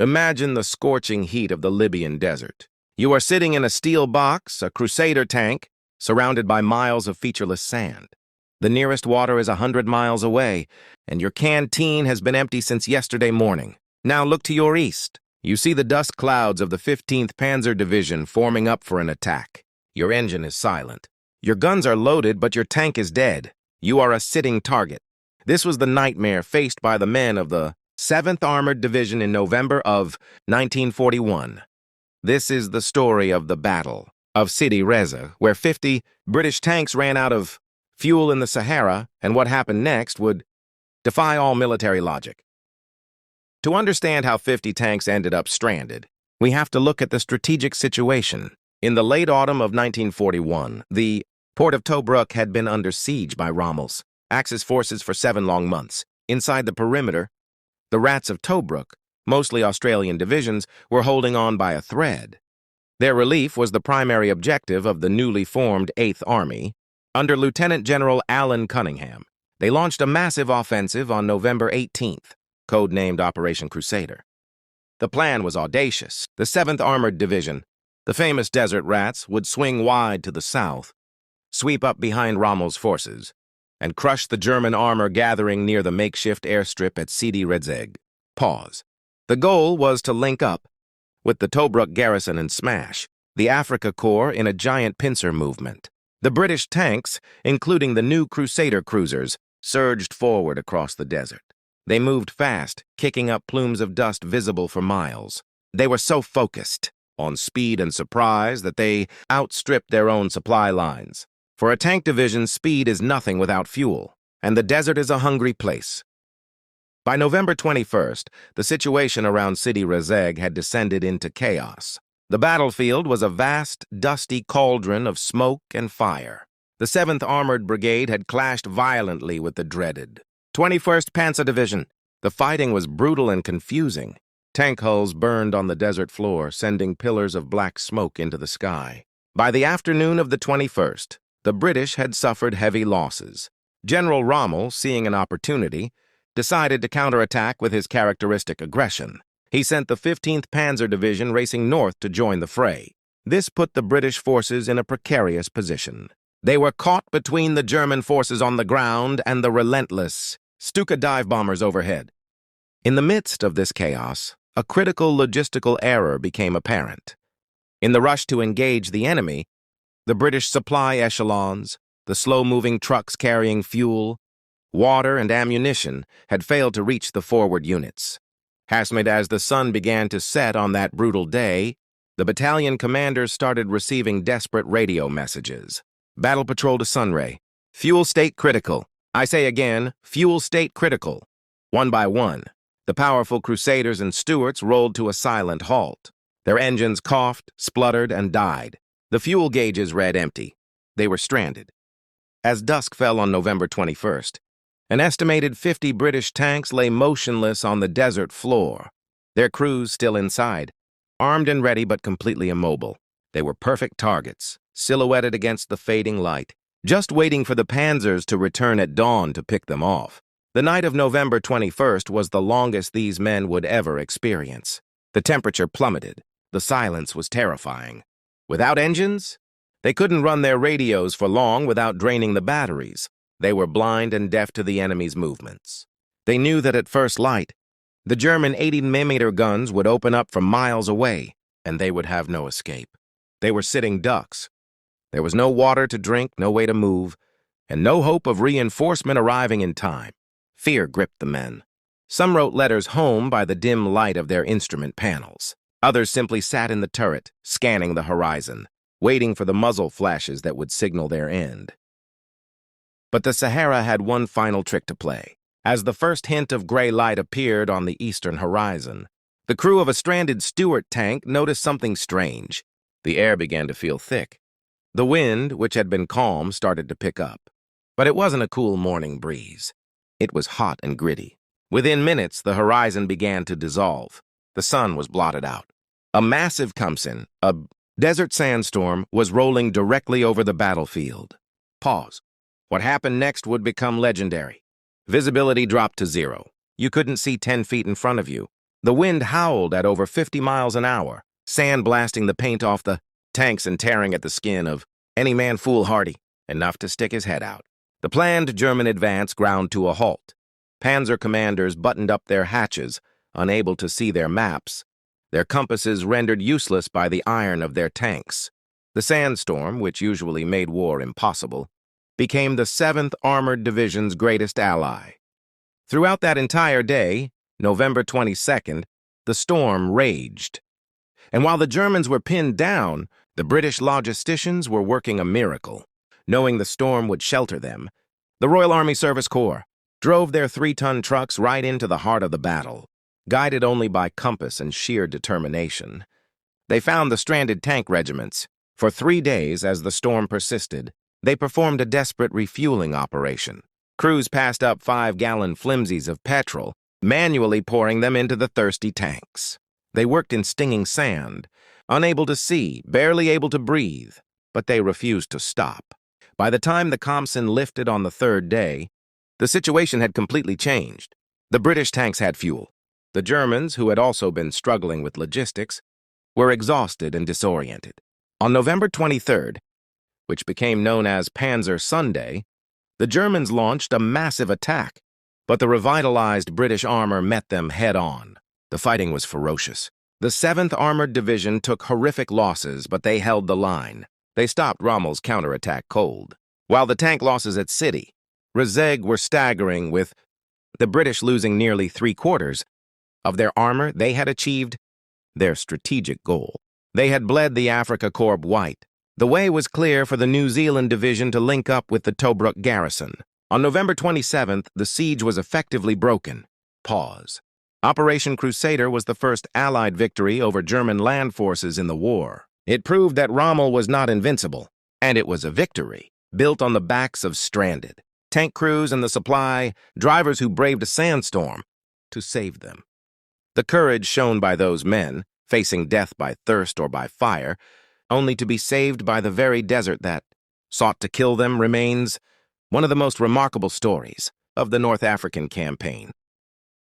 Imagine the scorching heat of the Libyan desert. You are sitting in a steel box, a Crusader tank, surrounded by miles of featureless sand. The nearest water is 100 miles away, and your canteen has been empty since yesterday morning. Now look to your east. You see the dust clouds of the 15th Panzer Division forming up for an attack. Your engine is silent. Your guns are loaded, but your tank is dead. You are a sitting target. This was the nightmare faced by the men of the 7th Armored Division in November of 1941. This is the story of the Battle of Sidi Reza, where 50 British tanks ran out of fuel in the Sahara, and what happened next would defy all military logic. To understand how 50 tanks ended up stranded, we have to look at the strategic situation. In the late autumn of 1941, the port of Tobruk had been under siege by Rommel's Axis forces for 7 long months. Inside the perimeter, the Rats of Tobruk, mostly Australian divisions, were holding on by a thread. Their relief was the primary objective of the newly formed 8th Army, under Lieutenant General Alan Cunningham. They launched a massive offensive on November 18th, codenamed Operation Crusader. The plan was audacious. The 7th Armored Division, the famous Desert Rats, would swing wide to the south, sweep up behind Rommel's forces, and crush the German armor gathering near the makeshift airstrip at Sidi Rezeg. Pause. The goal was to link up with the Tobruk garrison and smash the Afrika Korps in a giant pincer movement. The British tanks, including the new Crusader cruisers, surged forward across the desert. They moved fast, kicking up plumes of dust visible for miles. They were so focused on speed and surprise that they outstripped their own supply lines. For a tank division, speed is nothing without fuel, and the desert is a hungry place. By November 21st, the situation around Sidi Rezeg had descended into chaos. The battlefield was a vast, dusty cauldron of smoke and fire. The 7th Armored Brigade had clashed violently with the dreaded 21st Panzer Division. The fighting was brutal and confusing. Tank hulls burned on the desert floor, sending pillars of black smoke into the sky. By the afternoon of the 21st, the British had suffered heavy losses. General Rommel, seeing an opportunity, decided to counterattack with his characteristic aggression. He sent the 15th Panzer Division racing north to join the fray. This put the British forces in a precarious position. They were caught between the German forces on the ground and the relentless Stuka dive bombers overhead. In the midst of this chaos, a critical logistical error became apparent. In the rush to engage the enemy, the British supply echelons, the slow-moving trucks carrying fuel, water, and ammunition had failed to reach the forward units. As the sun began to set on that brutal day, the battalion commanders started receiving desperate radio messages. Battle patrol to Sunray. Fuel state critical. I say again, fuel state critical. One by one, the powerful Crusaders and Stuarts rolled to a silent halt. Their engines coughed, spluttered, and died. The fuel gauges read empty. They were stranded. As dusk fell on November 21st, an estimated 50 British tanks lay motionless on the desert floor, their crews still inside, armed and ready but completely immobile. They were perfect targets, silhouetted against the fading light, just waiting for the panzers to return at dawn to pick them off. The night of November 21st was the longest these men would ever experience. The temperature plummeted. The silence was terrifying. Without engines, they couldn't run their radios for long without draining the batteries. They were blind and deaf to the enemy's movements. They knew that at first light, the German 80mm guns would open up from miles away, and they would have no escape. They were sitting ducks. There was no water to drink, no way to move, and no hope of reinforcement arriving in time. Fear gripped the men. Some wrote letters home by the dim light of their instrument panels. Others simply sat in the turret, scanning the horizon, waiting for the muzzle flashes that would signal their end. But the Sahara had one final trick to play. As the first hint of gray light appeared on the eastern horizon, the crew of a stranded Stuart tank noticed something strange. The air began to feel thick. The wind, which had been calm, started to pick up. But it wasn't a cool morning breeze. It was hot and gritty. Within minutes, the horizon began to dissolve. The sun was blotted out. A massive Kumsin, a desert sandstorm, was rolling directly over the battlefield. Pause. What happened next would become legendary. Visibility dropped to 0. You couldn't see 10 feet in front of you. The wind howled at over 50 miles an hour, sand blasting the paint off the tanks and tearing at the skin of any man foolhardy enough to stick his head out. The planned German advance ground to a halt. Panzer commanders buttoned up their hatches, unable to see their maps, their compasses rendered useless by the iron of their tanks. The Sandstorm, which usually made war impossible, became the 7th Armored Division's greatest ally. Throughout that entire day, November 22nd, the storm raged. And while the Germans were pinned down, the British logisticians were working a miracle. Knowing the storm would shelter them, the Royal Army Service Corps drove their 3-ton trucks right into the heart of the battle, guided only by compass and sheer determination. They found the stranded tank regiments. For 3 days, as the storm persisted, they performed a desperate refueling operation. Crews passed up 5-gallon flimsies of petrol, manually pouring them into the thirsty tanks. They worked in stinging sand, unable to see, barely able to breathe, but they refused to stop. By the time the Khamsin lifted on the 3rd day, the situation had completely changed. The British tanks had fuel. The Germans, who had also been struggling with logistics, were exhausted and disoriented. On November 23rd, which became known as Panzer Sunday, the Germans launched a massive attack, but the revitalized British armor met them head-on. The fighting was ferocious. The 7th Armored Division took horrific losses, but they held the line. They stopped Rommel's counterattack cold. While the tank losses at City, Rezeg were staggering, with the British losing nearly 3/4 of their armor. They had achieved their strategic goal. They had bled the Afrika Korps white. The way was clear for the New Zealand Division to link up with the Tobruk garrison. On November 27th, the siege was effectively broken. Pause. Operation Crusader was the first Allied victory over German land forces in the war. It proved that Rommel was not invincible, and it was a victory built on the backs of stranded tank crews and the supply drivers who braved a sandstorm to save them. The courage shown by those men, facing death by thirst or by fire, only to be saved by the very desert that sought to kill them, remains one of the most remarkable stories of the North African campaign.